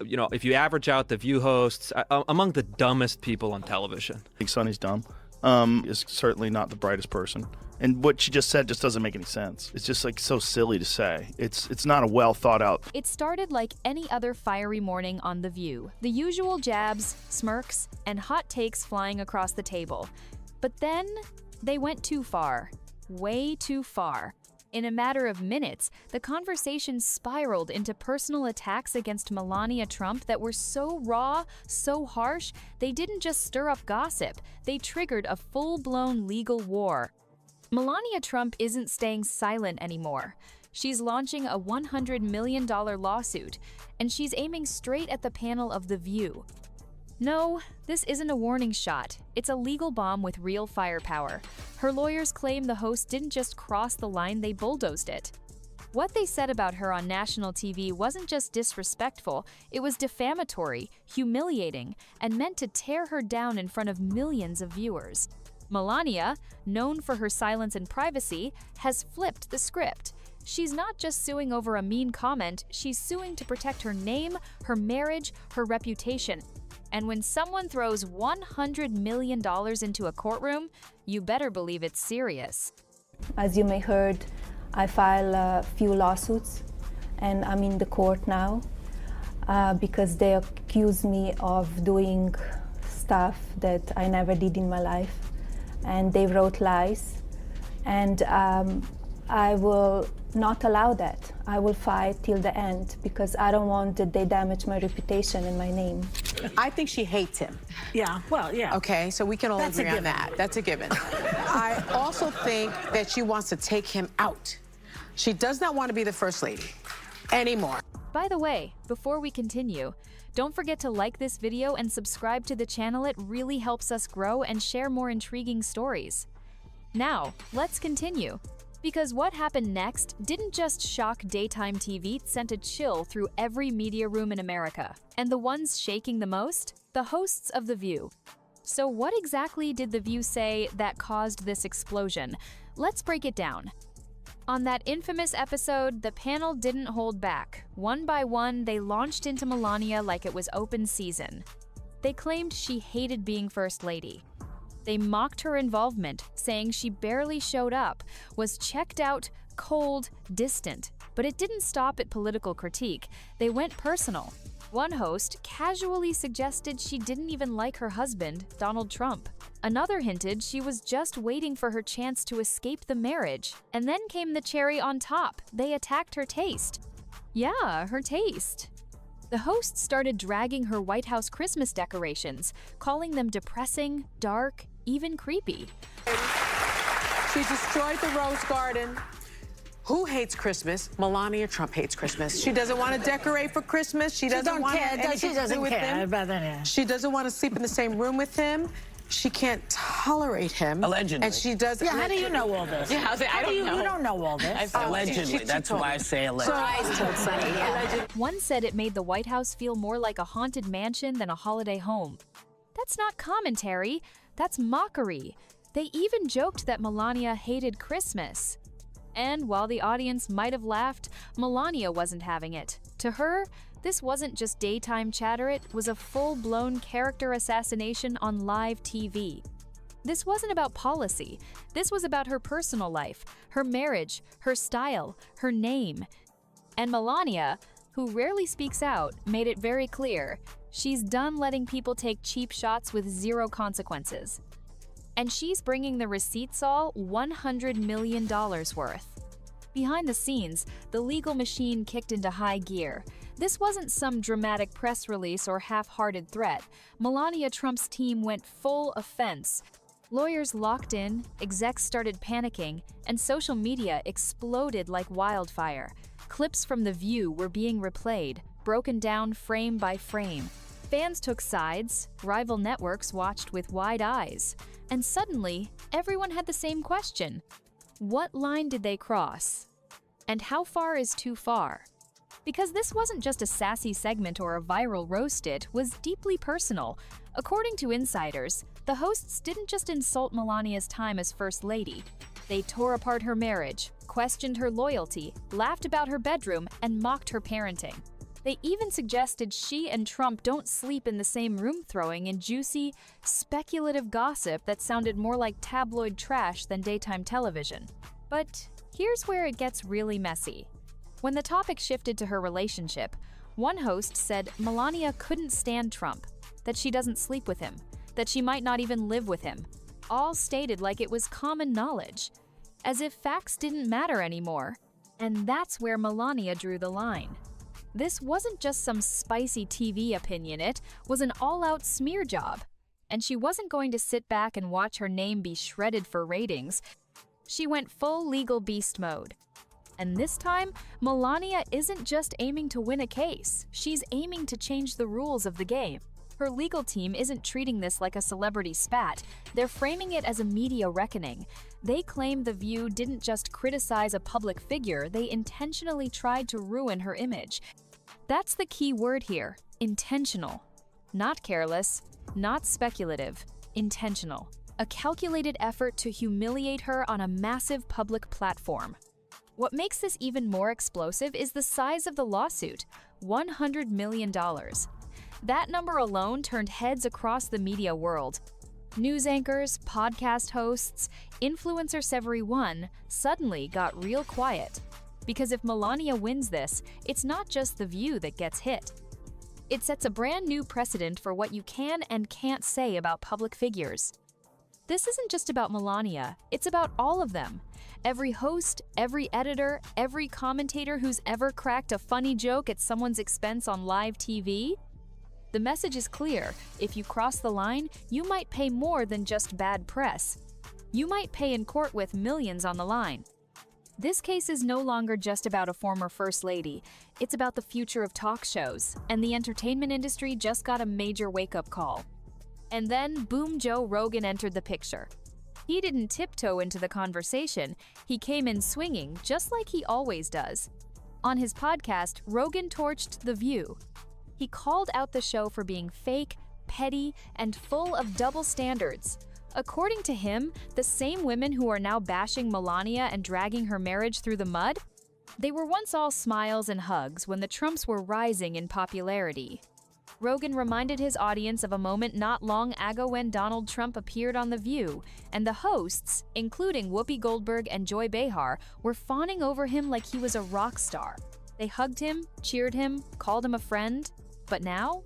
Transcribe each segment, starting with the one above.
You know, if you average out the View hosts, among the dumbest people on television. I think Sunny's dumb. Is certainly not the brightest person. And what she just said just doesn't make any sense. It's just like so silly to say. It's not a well thought out. It started like any other fiery morning on The View. The usual jabs, smirks, and hot takes flying across the table. But then they went too far. Way too far. In a matter of minutes, the conversation spiraled into personal attacks against Melania Trump that were so raw, so harsh, they didn't just stir up gossip, they triggered a full-blown legal war. Melania Trump isn't staying silent anymore. She's launching a $100 million lawsuit, and she's aiming straight at the panel of The View. No, this isn't a warning shot. It's a legal bomb with real firepower. Her lawyers claim the host didn't just cross the line, they bulldozed it. What they said about her on national TV wasn't just disrespectful, it was defamatory, humiliating, and meant to tear her down in front of millions of viewers. Melania, known for her silence and privacy, has flipped the script. She's not just suing over a mean comment, she's suing to protect her name, her marriage, her reputation. And when someone throws $100 million into a courtroom, you better believe it's serious. As you may heard, I filed a few lawsuits, and I'm in the court now because they accuse me of doing stuff that I never did in my life, and they wrote lies, and I will not allow that. I will fight till the end because I don't want that they damage my reputation and my name. I think she hates him. Yeah, well, yeah. Okay, so we can all agree on that. That's a given. I also think that she wants to take him out. She does not want to be the first lady anymore. By the way, before we continue, don't forget to like this video and subscribe to the channel. It really helps us grow and share more intriguing stories. Now, let's continue. Because what happened next didn't just shock daytime TV, it sent a chill through every media room in America. And the ones shaking the most? The hosts of The View. So what exactly did The View say that caused this explosion? Let's break it down. On that infamous episode, the panel didn't hold back. One by one, they launched into Melania like it was open season. They claimed she hated being First Lady. They mocked her involvement, saying she barely showed up, was checked out, cold, distant. But it didn't stop at political critique. They went personal. One host casually suggested she didn't even like her husband, Donald Trump. Another hinted she was just waiting for her chance to escape the marriage. And then came the cherry on top. They attacked her taste. Yeah, her taste. The host started dragging her White House Christmas decorations, calling them depressing, dark, even creepy. She destroyed the Rose Garden. Who hates Christmas? Melania Trump hates Christmas. She doesn't want to decorate for Christmas. She doesn't want anything to do with him. She doesn't want to sleep in the same room with him. She can't tolerate him. Allegedly. And she does. Yeah, how do you know all this? Yeah, I don't know. You don't know all this. Allegedly. That's why I say allegedly. One said it made the White House feel more like a haunted mansion than a holiday home. That's not commentary, that's mockery. They even joked that Melania hated Christmas. And while the audience might have laughed, Melania wasn't having it. To her, this wasn't just daytime chatter, it was a full-blown character assassination on live TV. This wasn't about policy. This was about her personal life, her marriage, her style, her name. And Melania, who rarely speaks out, made it very clear. She's done letting people take cheap shots with zero consequences. And she's bringing the receipts all $100 million worth. Behind the scenes, the legal machine kicked into high gear. This wasn't some dramatic press release or half-hearted threat. Melania Trump's team went full offense. Lawyers locked in, execs started panicking, and social media exploded like wildfire. Clips from The View were being replayed, broken down frame by frame. Fans took sides, rival networks watched with wide eyes. And suddenly, everyone had the same question. What line did they cross? And how far is too far? Because this wasn't just a sassy segment or a viral roast, it was deeply personal. According to insiders, the hosts didn't just insult Melania's time as First Lady. They tore apart her marriage, questioned her loyalty, laughed about her bedroom, and mocked her parenting. They even suggested she and Trump don't sleep in the same room, throwing in juicy, speculative gossip that sounded more like tabloid trash than daytime television. But here's where it gets really messy. When the topic shifted to her relationship, one host said Melania couldn't stand Trump, that she doesn't sleep with him, that she might not even live with him, all stated like it was common knowledge, as if facts didn't matter anymore. And that's where Melania drew the line. This wasn't just some spicy TV opinion, it was an all-out smear job. And she wasn't going to sit back and watch her name be shredded for ratings. She went full legal beast mode. And this time, Melania isn't just aiming to win a case, she's aiming to change the rules of the game. Her legal team isn't treating this like a celebrity spat, they're framing it as a media reckoning. They claim The View didn't just criticize a public figure, they intentionally tried to ruin her image. That's the key word here, intentional. Not careless, not speculative, intentional. A calculated effort to humiliate her on a massive public platform. What makes this even more explosive is the size of the lawsuit, $100 million. That number alone turned heads across the media world. News anchors, podcast hosts, influencers everyone suddenly got real quiet. Because if Melania wins this, it's not just The View that gets hit. It sets a brand new precedent for what you can and can't say about public figures. This isn't just about Melania, it's about all of them. Every host, every editor, every commentator who's ever cracked a funny joke at someone's expense on live TV. The message is clear: if you cross the line, you might pay more than just bad press. You might pay in court with millions on the line. This case is no longer just about a former first lady. It's about the future of talk shows, and the entertainment industry just got a major wake-up call. And then, boom, Joe Rogan entered the picture. He didn't tiptoe into the conversation, he came in swinging, just like he always does. On his podcast, Rogan torched The View. He called out the show for being fake, petty, and full of double standards. According to him, the same women who are now bashing Melania and dragging her marriage through the mud, they were once all smiles and hugs when the Trumps were rising in popularity. Rogan reminded his audience of a moment not long ago when Donald Trump appeared on The View, and the hosts, including Whoopi Goldberg and Joy Behar, were fawning over him like he was a rock star. They hugged him, cheered him, called him a friend. But now,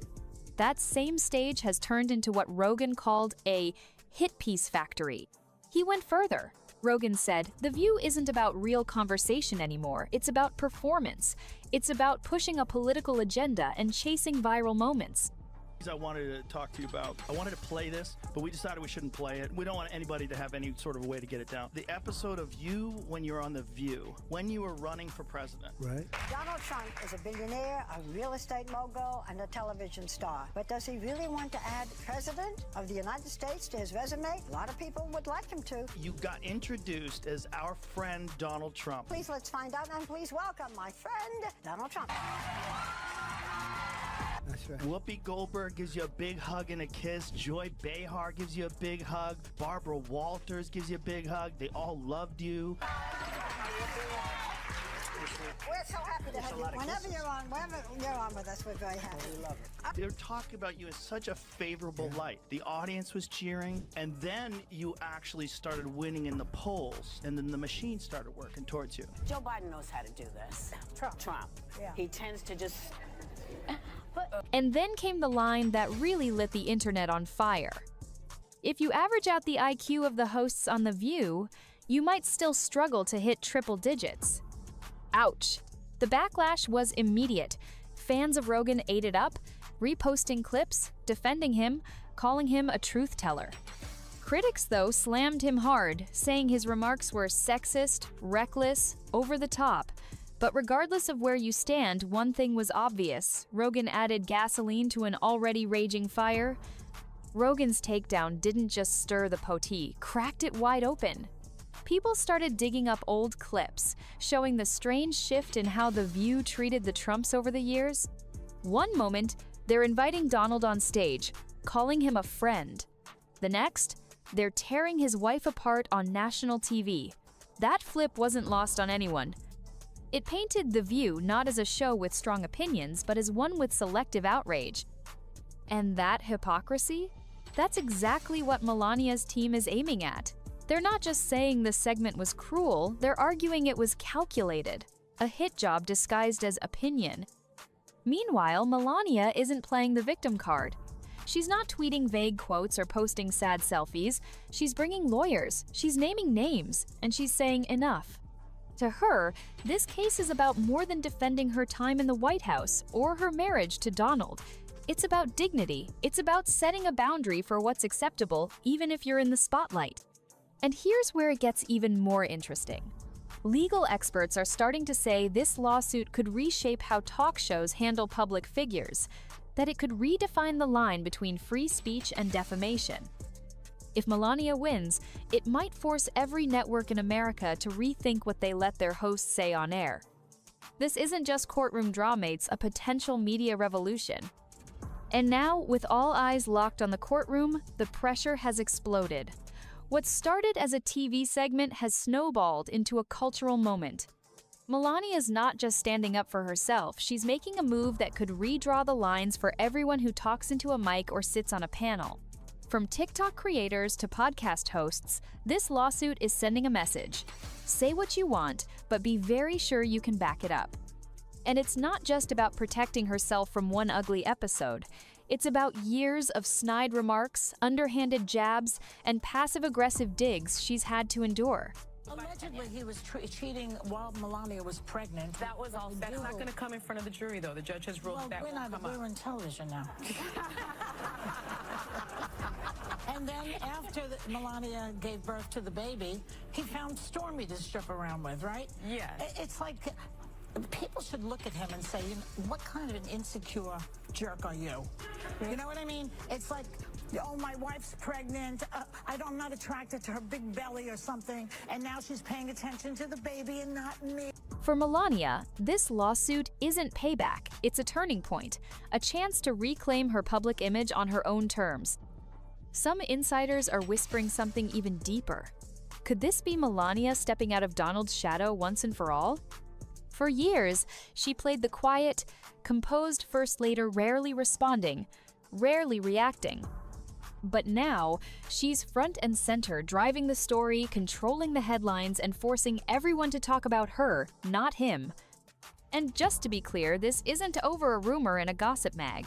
that same stage has turned into what Rogan called a hit piece factory. He went further. Rogan said, The View isn't about real conversation anymore, it's about performance. It's about pushing a political agenda and chasing viral moments. I wanted to talk to you about. I wanted to play this, but we decided we shouldn't play it. We don't want anybody to have any sort of way to get it down. The episode of you when you're on The View, when you were running for president. Right. Donald Trump is a billionaire, a real estate mogul, and a television star. But does he really want to add President of the United States to his resume? A lot of people would like him to. You got introduced as our friend Donald Trump. Please, let's find out, and please welcome my friend, Donald Trump. That's right. Whoopi Goldberg gives you a big hug and a kiss. Joy Behar gives you a big hug. Barbara Walters gives you a big hug. They all loved you. We're so happy to have you. Whenever you're on with us, we're very happy. We love it. They're talking about you in such a favorable light. The audience was cheering, and then you actually started winning in the polls, and then the machine started working towards you. Joe Biden knows how to do this. Trump. Yeah. He tends to just... And then came the line that really lit the internet on fire. If you average out the IQ of the hosts on The View, you might still struggle to hit triple digits. Ouch. The backlash was immediate. Fans of Rogan ate it up, reposting clips, defending him, calling him a truth teller. Critics, though, slammed him hard, saying his remarks were sexist, reckless, over the top. But regardless of where you stand, one thing was obvious. Rogan added gasoline to an already raging fire. Rogan's takedown didn't just stir the pot, cracked it wide open. People started digging up old clips, showing the strange shift in how The View treated the Trumps over the years. One moment, they're inviting Donald on stage, calling him a friend. The next, they're tearing his wife apart on national TV. That flip wasn't lost on anyone. It painted The View not as a show with strong opinions, but as one with selective outrage. And that hypocrisy? That's exactly what Melania's team is aiming at. They're not just saying the segment was cruel, they're arguing it was calculated, a hit job disguised as opinion. Meanwhile, Melania isn't playing the victim card. She's not tweeting vague quotes or posting sad selfies. She's bringing lawyers, she's naming names, and she's saying enough. To her, this case is about more than defending her time in the White House or her marriage to Donald. It's about dignity. It's about setting a boundary for what's acceptable, even if you're in the spotlight. And here's where it gets even more interesting. Legal experts are starting to say this lawsuit could reshape how talk shows handle public figures, that it could redefine the line between free speech and defamation. If Melania wins, it might force every network in America to rethink what they let their hosts say on air. This isn't just courtroom drama, it's a potential media revolution. And now, with all eyes locked on the courtroom, the pressure has exploded. What started as a TV segment has snowballed into a cultural moment. Melania is not just standing up for herself, she's making a move that could redraw the lines for everyone who talks into a mic or sits on a panel. From TikTok creators to podcast hosts, this lawsuit is sending a message. Say what you want, but be very sure you can back it up. And it's not just about protecting herself from one ugly episode. It's about years of snide remarks, underhanded jabs, and passive-aggressive digs she's had to endure. Allegedly, he was cheating while Melania was pregnant. That's not going to come in front of the jury, though. The judge has ruled that won't come up. We're on television now. And then after Melania gave birth to the baby, he found Stormy to strip around with, right? Yeah. It's like people should look at him and say, what kind of an insecure jerk are you? You know what I mean? It's like, oh, my wife's pregnant. I'm not attracted to her big belly or something. And now she's paying attention to the baby and not me. For Melania, this lawsuit isn't payback. It's a turning point, a chance to reclaim her public image on her own terms. Some insiders are whispering something even deeper. Could this be Melania stepping out of Donald's shadow once and for all? For years, she played the quiet, composed first ladyr, rarely responding, rarely reacting. But now, she's front and center, driving the story, controlling the headlines, and forcing everyone to talk about her, not him. And just to be clear, this isn't over a rumor in a gossip mag.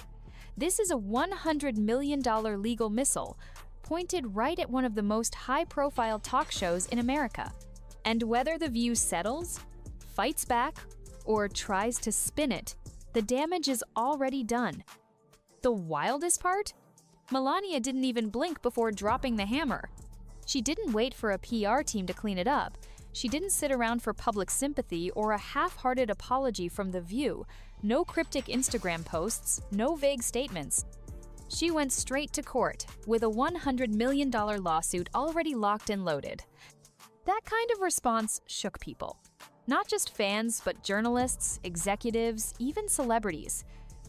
This is a $100 million legal missile, pointed right at one of the most high-profile talk shows in America. And whether The View settles, fights back, or tries to spin it, the damage is already done. The wildest part? Melania didn't even blink before dropping the hammer. She didn't wait for a PR team to clean it up. She didn't sit around for public sympathy or a half-hearted apology from The View. No cryptic Instagram posts, no vague statements. She went straight to court with a $100 million lawsuit already locked and loaded. That kind of response shook people. Not just fans, but journalists, executives, even celebrities,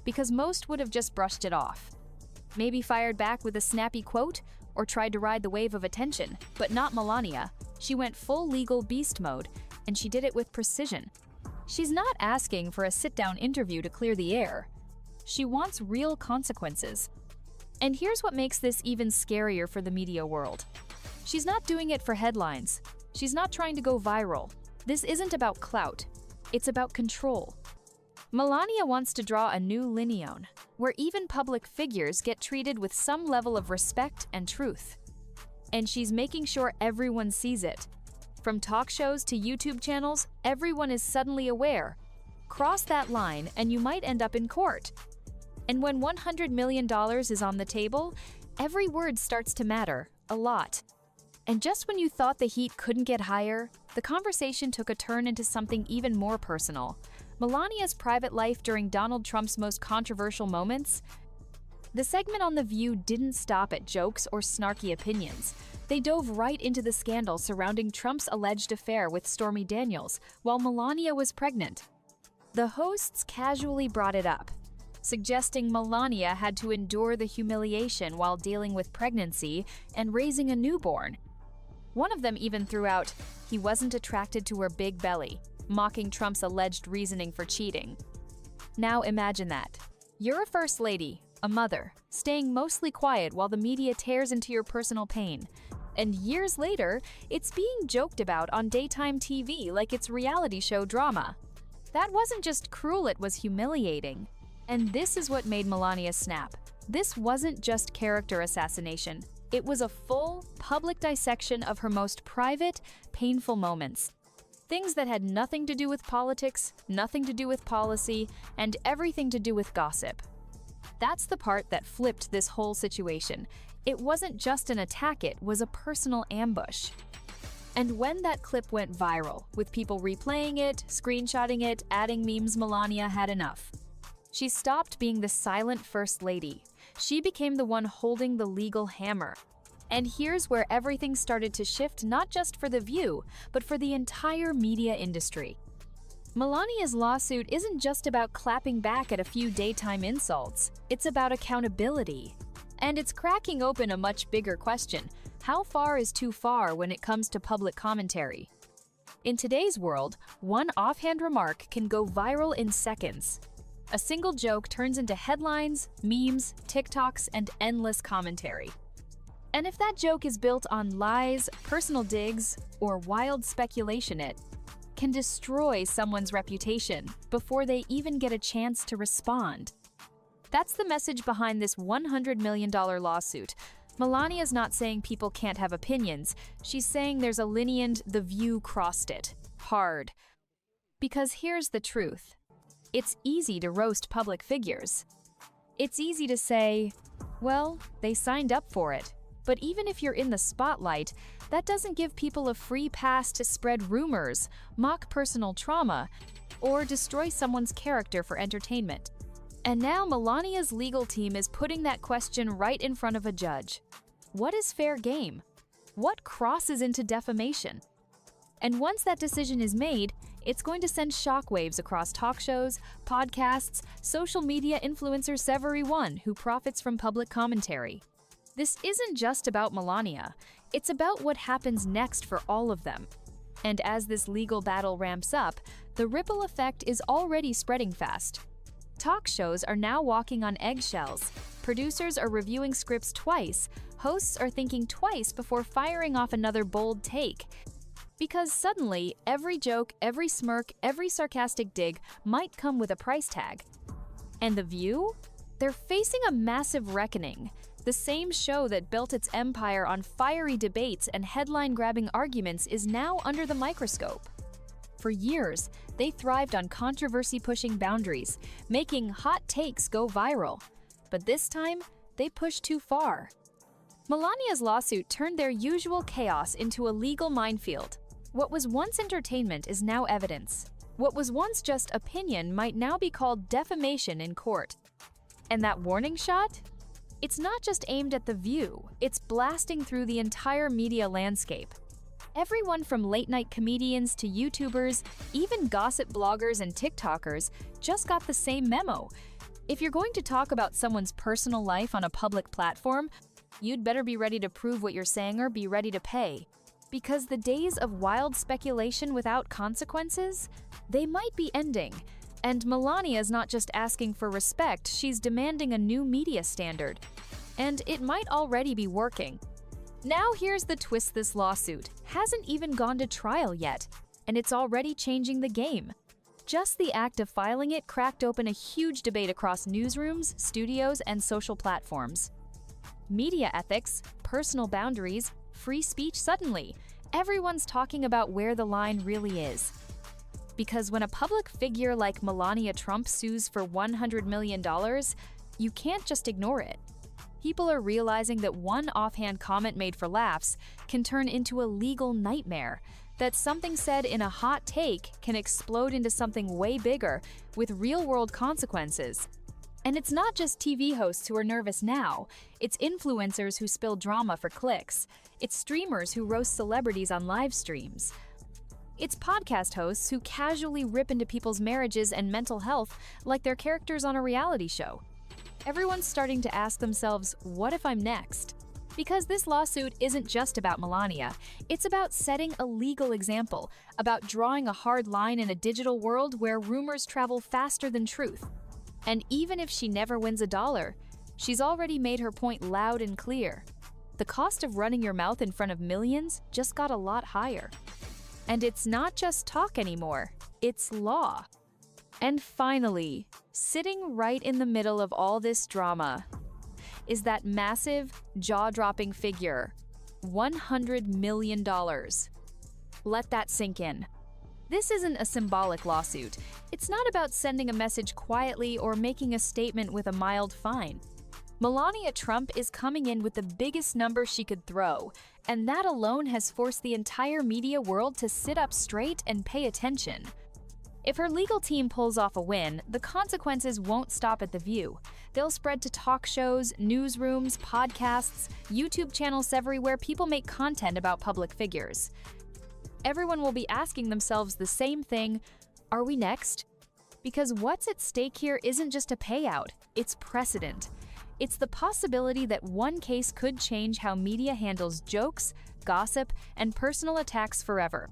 because most would have just brushed it off. Maybe fired back with a snappy quote, or tried to ride the wave of attention, but not Melania. She went full legal beast mode, and she did it with precision. She's not asking for a sit-down interview to clear the air. She wants real consequences. And here's what makes this even scarier for the media world. She's not doing it for headlines. She's not trying to go viral. This isn't about clout. It's about control. Melania wants to draw a new lineon, where even public figures get treated with some level of respect and truth. And she's making sure everyone sees it. From talk shows to YouTube channels, everyone is suddenly aware. Cross that line and you might end up in court. And when $100 million is on the table, every word starts to matter, a lot. And just when you thought the heat couldn't get higher, the conversation took a turn into something even more personal. Melania's private life during Donald Trump's most controversial moments. The segment on The View didn't stop at jokes or snarky opinions. They dove right into the scandal surrounding Trump's alleged affair with Stormy Daniels while Melania was pregnant. The hosts casually brought it up, suggesting Melania had to endure the humiliation while dealing with pregnancy and raising a newborn. One of them even threw out, he wasn't attracted to her big belly. mocking Trump's alleged reasoning for cheating. Now imagine that. You're a first lady, a mother, staying mostly quiet while the media tears into your personal pain. And years later, it's being joked about on daytime TV like it's reality show drama. That wasn't just cruel, it was humiliating. And this is what made Melania snap. This wasn't just character assassination. It was a full, public dissection of her most private, painful moments. Things that had nothing to do with politics, nothing to do with policy, and everything to do with gossip. That's the part that flipped this whole situation. It wasn't just an attack, it was a personal ambush. And when that clip went viral, with people replaying it, screenshotting it, adding memes, Melania had enough. She stopped being the silent first lady. She became the one holding the legal hammer. And here's where everything started to shift, not just for The View, but for the entire media industry. Melania's lawsuit isn't just about clapping back at a few daytime insults. It's about accountability. And it's cracking open a much bigger question. How far is too far when it comes to public commentary? In today's world, one offhand remark can go viral in seconds. A single joke turns into headlines, memes, TikToks, and endless commentary. And if that joke is built on lies, personal digs, or wild speculation, it can destroy someone's reputation before they even get a chance to respond. That's the message behind this $100 million lawsuit. Melania's not saying people can't have opinions. She's saying there's a lineage The View crossed it. Hard. Because here's the truth. It's easy to roast public figures. It's easy to say, well, they signed up for it. But even if you're in the spotlight, that doesn't give people a free pass to spread rumors, mock personal trauma, or destroy someone's character for entertainment. And now Melania's legal team is putting that question right in front of a judge. What is fair game? What crosses into defamation? And once that decision is made, it's going to send shockwaves across talk shows, podcasts, social media influencers, everyone who profits from public commentary. This isn't just about Melania. It's about what happens next for all of them. And as this legal battle ramps up, the ripple effect is already spreading fast. Talk shows are now walking on eggshells. Producers are reviewing scripts twice. Hosts are thinking twice before firing off another bold take. Because suddenly, every joke, every smirk, every sarcastic dig might come with a price tag. And The View? They're facing a massive reckoning. The same show that built its empire on fiery debates and headline-grabbing arguments is now under the microscope. For years, they thrived on controversy-pushing boundaries, making hot takes go viral. But this time, they pushed too far. Melania's lawsuit turned their usual chaos into a legal minefield. What was once entertainment is now evidence. What was once just opinion might now be called defamation in court. And that warning shot? It's not just aimed at The View, it's blasting through the entire media landscape. Everyone from late-night comedians to YouTubers, even gossip bloggers and TikTokers, just got the same memo. If you're going to talk about someone's personal life on a public platform, you'd better be ready to prove what you're saying or be ready to pay. Because the days of wild speculation without consequences, they might be ending. And Melania's not just asking for respect, she's demanding a new media standard. And it might already be working. Now here's the twist: this lawsuit hasn't even gone to trial yet, and it's already changing the game. Just the act of filing it cracked open a huge debate across newsrooms, studios, and social platforms. Media ethics, personal boundaries, free speech. Suddenly, everyone's talking about where the line really is. Because when a public figure like Melania Trump sues for $100 million, you can't just ignore it. People are realizing that one offhand comment made for laughs can turn into a legal nightmare, that something said in a hot take can explode into something way bigger with real-world consequences. And it's not just TV hosts who are nervous now, it's influencers who spill drama for clicks, it's streamers who roast celebrities on live streams. It's podcast hosts who casually rip into people's marriages and mental health like they're characters on a reality show. Everyone's starting to ask themselves, what if I'm next? Because this lawsuit isn't just about Melania, it's about setting a legal example, about drawing a hard line in a digital world where rumors travel faster than truth. And even if she never wins a dollar, she's already made her point loud and clear. The cost of running your mouth in front of millions just got a lot higher. And it's not just talk anymore, it's law. And finally, sitting right in the middle of all this drama is that massive, jaw-dropping figure, $100 million. Let that sink in. This isn't a symbolic lawsuit. It's not about sending a message quietly or making a statement with a mild fine. Melania Trump is coming in with the biggest number she could throw, and that alone has forced the entire media world to sit up straight and pay attention. If her legal team pulls off a win, the consequences won't stop at The View. They'll spread to talk shows, newsrooms, podcasts, YouTube channels everywhere people make content about public figures. Everyone will be asking themselves the same thing: are we next? Because what's at stake here isn't just a payout, it's precedent. It's the possibility that one case could change how media handles jokes, gossip, and personal attacks forever.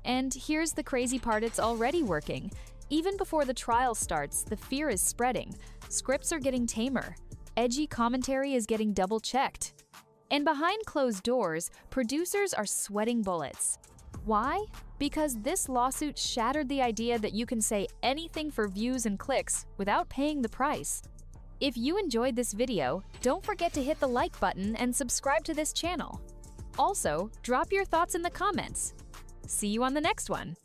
And here's the crazy part: it's already working. Even before the trial starts, the fear is spreading. Scripts are getting tamer. Edgy commentary is getting double-checked. And behind closed doors, producers are sweating bullets. Why? Because this lawsuit shattered the idea that you can say anything for views and clicks without paying the price. If you enjoyed this video, don't forget to hit the like button and subscribe to this channel. Also, drop your thoughts in the comments. See you on the next one.